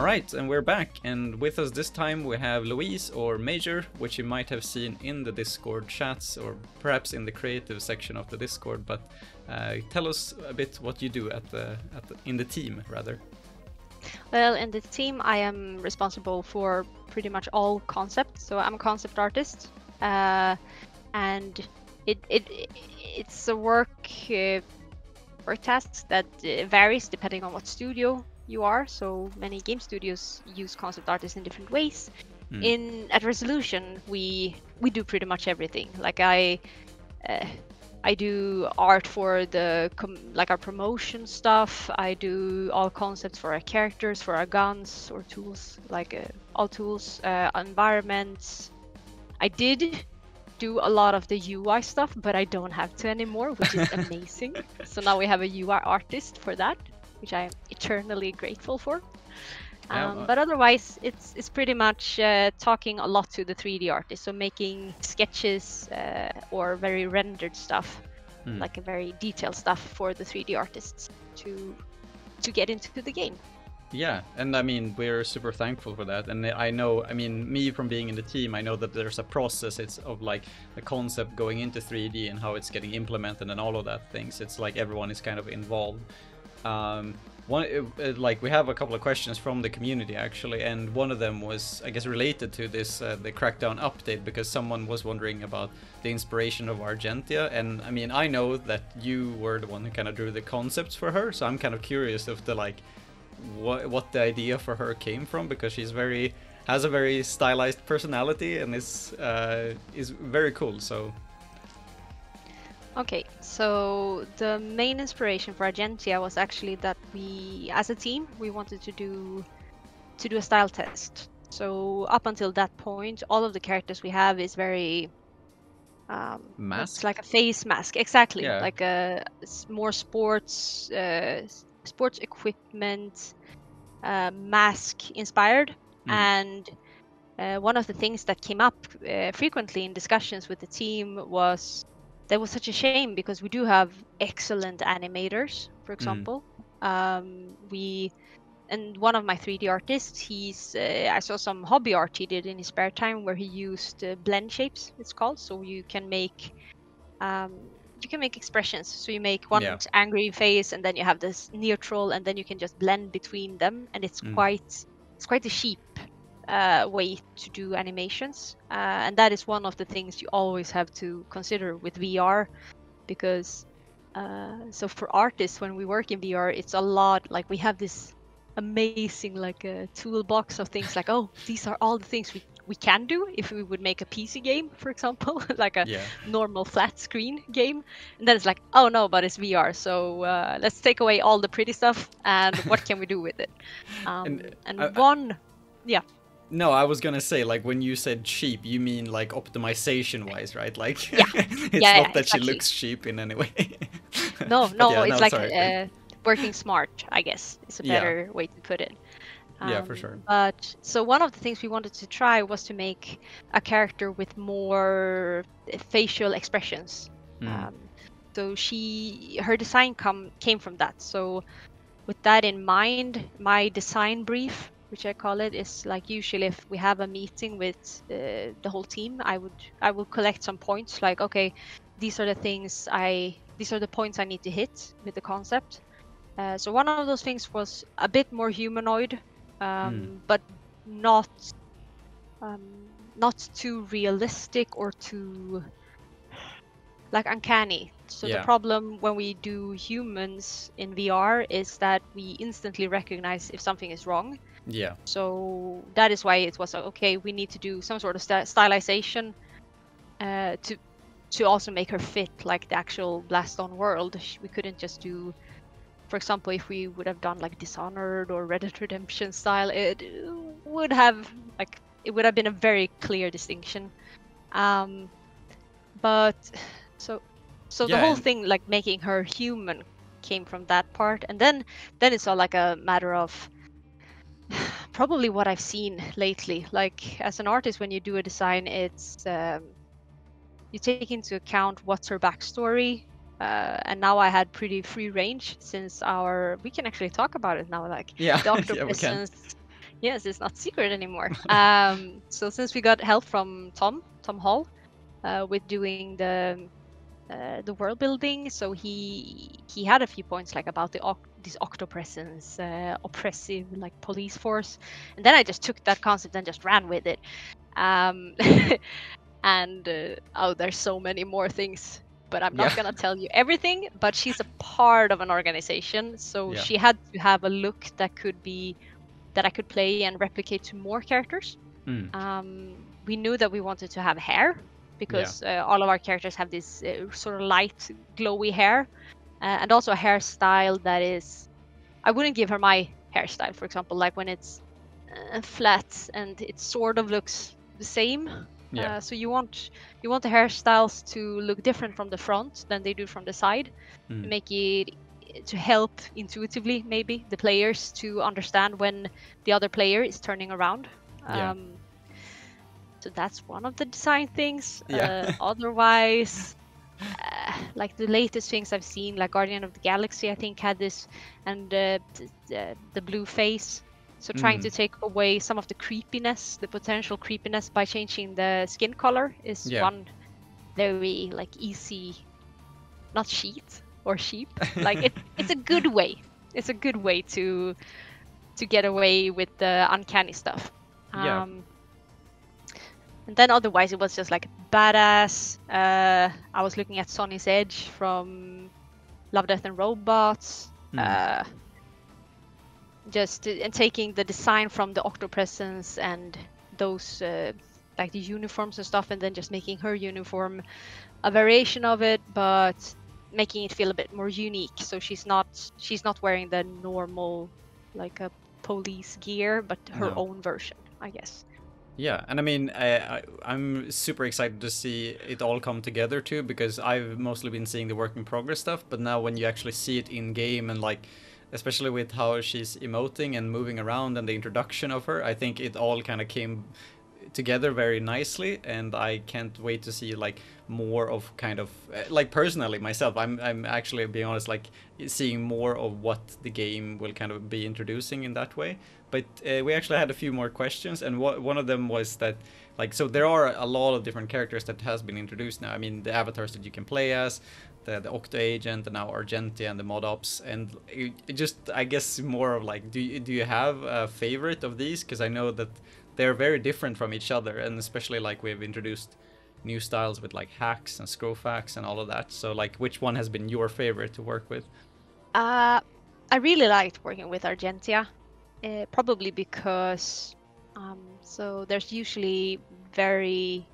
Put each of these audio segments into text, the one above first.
All right, and we're back, and with us this time we have Louise, or Major, which you might have seen in the Discord chats or perhaps in the creative section of the Discord. But tell us a bit what you do in the team, rather. Well, in the team, I am responsible for pretty much all concepts. So I'm a concept artist, and it's a work task that varies depending on what studio you are. So many game studios use concept artists in different ways. At Resolution, we do pretty much everything. Like I do art for our promotion stuff. I do all concepts for our characters, for our guns or tools, all tools, environments. I did do a lot of the UI stuff, but I don't have to anymore, which is amazing. So now we have a UI artist for that, which I am eternally grateful for. But otherwise, it's pretty much talking a lot to the 3D artist, so making sketches or very rendered stuff, like a very detailed stuff for the 3D artists to get into the game. Yeah, and I mean, we're super thankful for that. And I know, I mean, me from being in the team, I know that there's a process. It's of like the concept going into 3D and how it's getting implemented and all of that things. It's like everyone is kind of involved. Like we have a couple of questions from the community actually, and one of them was, I guess, related to this the Crackdown update, because someone was wondering about the inspiration of Argentina. And I mean, I know that you were the one who kind of drew the concepts for her, so I'm kind of curious of the what the idea for her came from, because she's has a very stylized personality and is very cool. So okay, so the main inspiration for Argentina was actually that we, as a team, we wanted to do a style test. So up until that point, all of the characters we have is very mask. It's like a face mask, exactly. Yeah. Like a more sports equipment, mask inspired. And one of the things that came up frequently in discussions with the team was there was such a shame, because we do have excellent animators, for example. And one of my 3D artists, I saw some hobby art he did in his spare time where he used blend shapes, it's called. So you can make expressions. So you make one angry face, and then you have this neutral, and then you can just blend between them, and it's quite a cheap way to do animations, and that is one of the things you always have to consider with VR, because so for artists, when we work in VR, it's a lot, like we have this amazing toolbox of things, like, oh, these are all the things we can do if we would make a PC game, for example, like a normal flat screen game. And then it's like, oh no, but it's VR, so let's take away all the pretty stuff, and what can we do with it? No, I was gonna say, like, when you said cheap, you mean like optimization wise, right? Like, yeah. It's not that exactly. She looks cheap in any way. No, it's like working smart, I guess, is a better way to put it. Yeah, for sure. But so one of the things we wanted to try was to make a character with more facial expressions. So her design came from that. So with that in mind, my design brief, which I call it, is like, usually if we have a meeting with the whole team, I will collect some points, like, okay, these are the points I need to hit with the concept. So one of those things was a bit more humanoid, but not too realistic or too like uncanny. So the problem when we do humans in VR is that we instantly recognize if something is wrong. Yeah. So that is why it was okay, we need to do some sort of stylization to also make her fit like the actual Blaston world. We couldn't just do, for example, if we would have done like Dishonored or Red Dead Redemption style, it would have been a very clear distinction. But so the whole thing, like making her human, came from that part, and then it's all like a matter of probably what I've seen lately. Like, as an artist, when you do a design, it's you take into account what's her backstory. And now I had pretty free range, since we can actually talk about it now, like the octopuses. Yes, it's not secret anymore. So since we got help from Tom Hall, with doing the world building, so he had a few points like about this octopresence, oppressive like police force, and then I just took that concept and just ran with it. Um, and oh, there's so many more things, but I'm not gonna tell you everything. But she's a part of an organization, so she had to have a look that I could play and replicate to more characters. We knew that we wanted to have hair because all of our characters have this sort of light, glowy hair, and also a hairstyle that is. I wouldn't give her my hairstyle, for example, like when it's flat and it sort of looks the same. So you want the hairstyles to look different from the front than they do from the side, to make it to help intuitively maybe the players to understand when the other player is turning around. So that's one of the design things. Otherwise, like the latest things I've seen, like Guardian of the Galaxy, I think had this, and the blue face. So trying to take away some of the creepiness, the potential creepiness by changing the skin color is one very like easy, not sheet or sheep. Like it's a good way. It's a good way to get away with the uncanny stuff. And then otherwise it was just like badass. I was looking at Sonny's Edge from Love, Death and Robots. And taking the design from the Octopresence and those like the uniforms and stuff, and then just making her uniform a variation of it, but making it feel a bit more unique. So she's not wearing the normal like a police gear, but her own version, I guess. Yeah, and I mean, I'm super excited to see it all come together too, because I've mostly been seeing the work in progress stuff, but now when you actually see it in game, and like, especially with how she's emoting and moving around and the introduction of her, I think it all kind of came together very nicely, and I can't wait to see like more of kind of like personally myself, I'm actually, being honest, like seeing more of what the game will kind of be introducing in that way. But we actually had a few more questions, and one of them was that, like, so there are a lot of different characters that has been introduced now. I mean, the avatars that you can play as, the Octo Agent, and now Argentia and the Mod Ops, and it just, I guess, more of like, do you have a favorite of these? Because I know that they're very different from each other, and especially like we've introduced new styles with like hacks and scrofax and all of that. So like, which one has been your favorite to work with? I really liked working with Argentia. Probably because so there's usually very,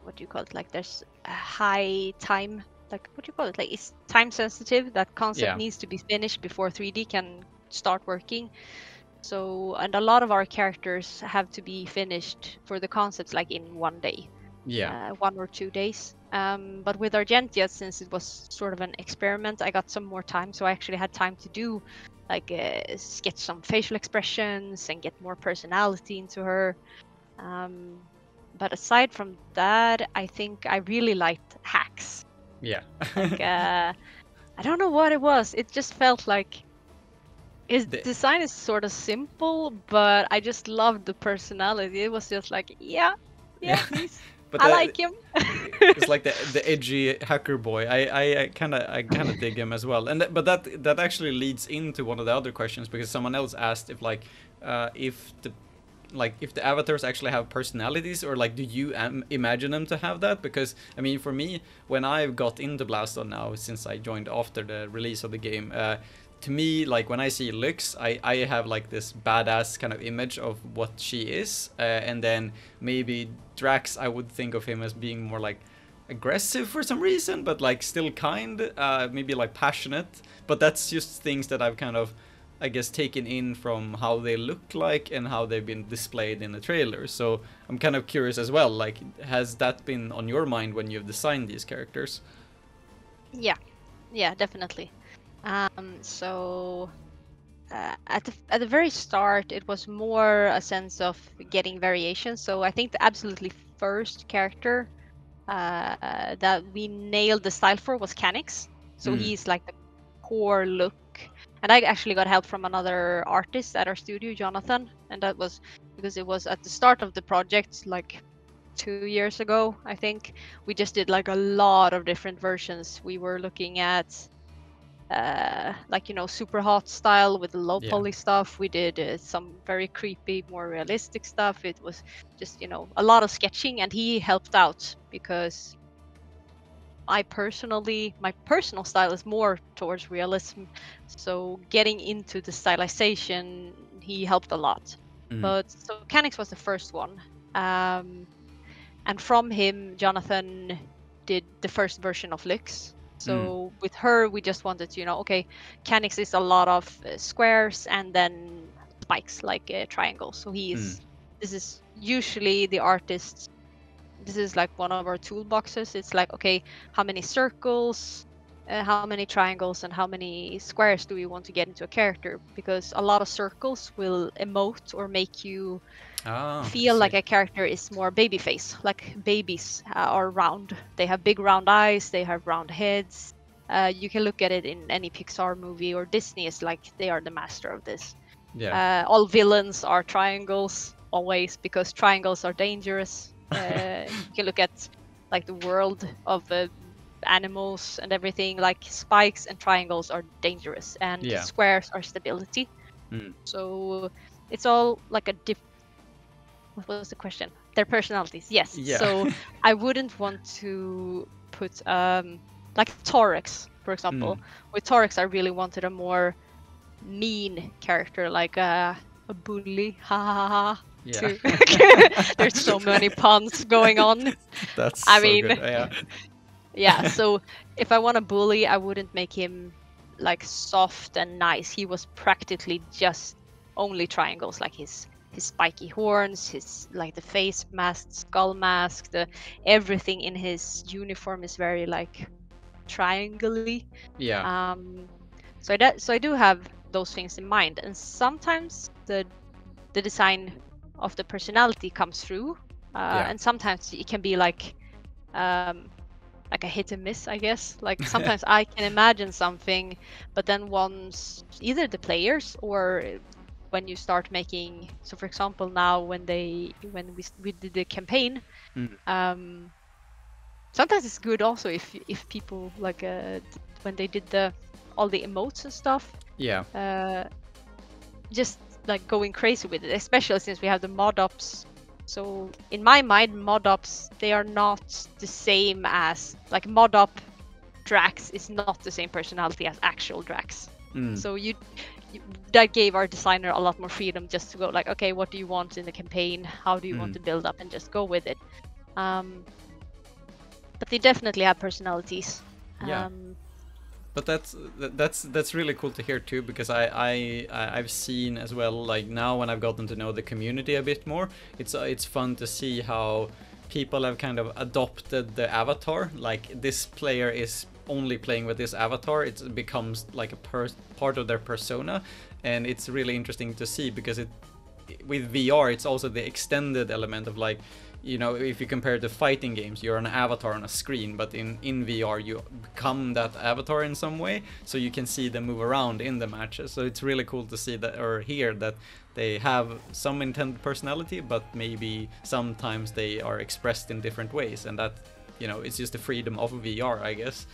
what do you call it, like there's a high time, like what do you call it, like it's time sensitive. That concept needs to be finished before 3D can start working. So, and a lot of our characters have to be finished for the concepts like in 1 day, 1 or 2 days. But with Argentia, since it was sort of an experiment, I got some more time, so I actually had time to do like sketch some facial expressions and get more personality into her. But aside from that, I think I really liked hacks. Like, I don't know what it was. It just felt like his design is sort of simple, but I just loved the personality. It was just like, but I like him. It's like the edgy hacker boy. I kind of dig him as well. And but that actually leads into one of the other questions, because someone else asked if like if the avatars actually have personalities, or like do you imagine them to have that? Because I mean, for me, when I've got into Blaston now, since I joined after the release of the game, to me, like when I see Lux, I have like this badass kind of image of what she is, and then maybe Drax, I would think of him as being more like aggressive for some reason, but like still kind, maybe like passionate. But that's just things that I've kind of, I guess, taken in from how they look like and how they've been displayed in the trailer. So I'm kind of curious as well, like, has that been on your mind when you've designed these characters? Yeah, definitely. So at the very start, it was more a sense of getting variation. So I think the absolutely first character that we nailed the style for was Canix. So he's like the core look, And I actually got help from another artist at our studio, Jonathan, and that was because it was at the start of the project, like 2 years ago, I think. We just did like a lot of different versions. We were looking at like, you know, super hot style with the low poly stuff. We did some very creepy, more realistic stuff. It was just, you know, a lot of sketching, and he helped out because my personal style is more towards realism. So getting into the stylization, he helped a lot. But so Canix was the first one. And from him, Jonathan did the first version of Lix. So with her, we just wanted to, you know, okay, Canix is a lot of squares and then spikes, like triangles. So this is usually the artist, this is like one of our toolboxes. It's like, okay, how many circles, how many triangles, and how many squares do we want to get into a character? Because a lot of circles will emote or make you feel like a character is more baby face, like babies are round. They have big round eyes, they have round heads. You can look at it in any Pixar movie, or Disney is like, they are the master of this. All villains are triangles, always, because triangles are dangerous. You can look at like the world of animals and everything, like spikes and triangles are dangerous, and squares are stability. So it's all like a what was the question? Their personalities, yes. So I wouldn't want to put like Torex, for example. With Torex, I really wanted a more mean character, like a bully. Ha ha ha. There's so many puns going on. That's I so mean, good. Yeah. So if I want a bully, I wouldn't make him like soft and nice. He was practically just only triangles, like his spiky horns, his like the face mask, skull mask, the everything in his uniform is very like triangle-y. So I do have those things in mind, and sometimes the design of the personality comes through, and sometimes it can be like a hit and miss, I guess. Like sometimes I can imagine something, but then once either the players or when you start making, so for example now when we did the campaign, sometimes it's good also if people like when they did all the emotes and stuff, just like going crazy with it, especially since we have the mod ops. So in my mind, mod ops, they are not the same as like mod op Drax is not the same personality as actual Drax. So that gave our designer a lot more freedom just to go like, okay, what do you want in the campaign? How do you want to build up, and just go with it. But they definitely have personalities. But that's really cool to hear too, because I've seen as well, like now when I've gotten to know the community a bit more, it's fun to see how people have kind of adopted the avatar. Like this player is only playing with this avatar, it becomes like a part of their persona, and it's really interesting to see, because with VR it's also the extended element of like, you know, if you compare it to fighting games, you're an avatar on a screen, but in VR you become that avatar in some way, so you can see them move around in the matches. So it's really cool to see that, or hear that they have some intended personality, but maybe sometimes they are expressed in different ways, and that, you know, it's just the freedom of VR, I guess.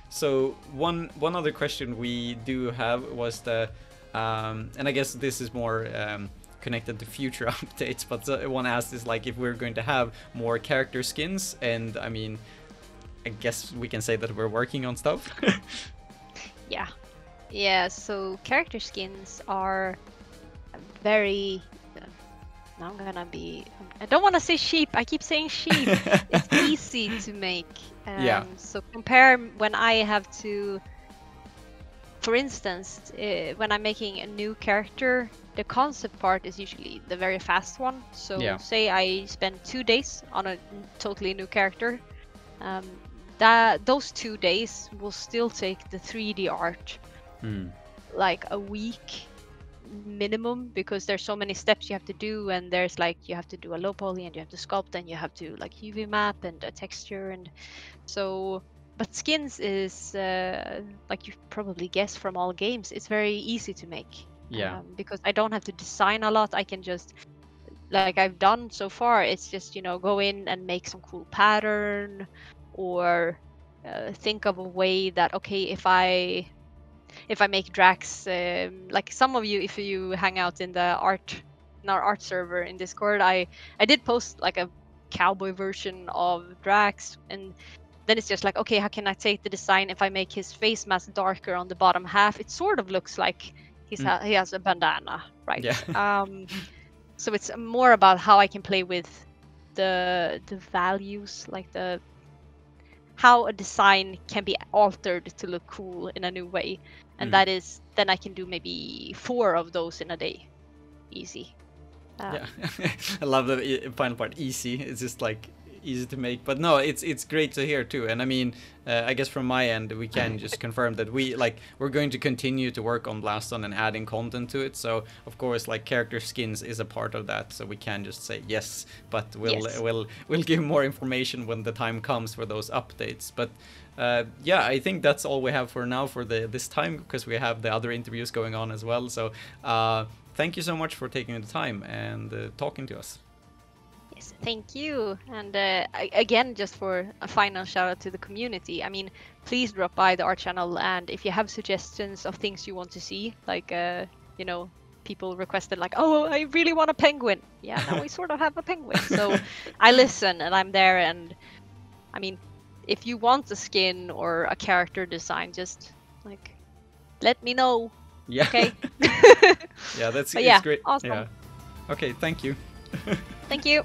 So one other question we do have was and I guess this is more connected to future updates, but one asked is like if we're going to have more character skins, and I mean, I guess we can say that we're working on stuff. Yeah, so character skins are very now I don't want to say sheep, I keep saying sheep. It's easy to make. So compare when I have to, for instance, when I'm making a new character, the concept part is usually the very fast one. So say I spend 2 days on a totally new character, those 2 days will still take the 3D art like a week minimum, because there's so many steps you have to do, and there's like you have to do a low poly, and you have to sculpt, and you have to like UV map and a texture, and so But skins is, like you probably guessed from all games, it's very easy to make. Yeah. Because I don't have to design a lot. I can just, like I've done so far, it's just, you know, go in and make some cool pattern, or think of a way that, okay, if I make Drax, like some of you, if you hang out in our art server in Discord, I did post like a cowboy version of Drax, and then it's just like, okay, how can I take the design if I make his face mask darker on the bottom half? It sort of looks like he has a bandana, right? Yeah. So it's more about how I can play with the values, like how a design can be altered to look cool in a new way, and that is, then I can do maybe 4 of those in a day, easy. Yeah. I love the final part, easy. It's just like easy to make, but no, it's great to hear too. And I mean, I guess from my end, we can just confirm that we're going to continue to work on Blaston and adding content to it. So of course, like, character skins is a part of that, so we can just say yes, but we'll give more information when the time comes for those updates. But yeah, I think that's all we have for now for this time, because we have the other interviews going on as well. So thank you so much for taking the time and talking to us. Yes, thank you. And again, just for a final shout out to the community, I mean, please drop by the art channel, and if you have suggestions of things you want to see, like, you know, people requested like, oh, I really want a penguin. Yeah, now we sort of have a penguin. So I listen, and I'm there. And I mean, if you want a skin or a character design, just like, let me know. Yeah. Okay. Yeah, that's it's great. awesome. Yeah. Okay, thank you. Thank you.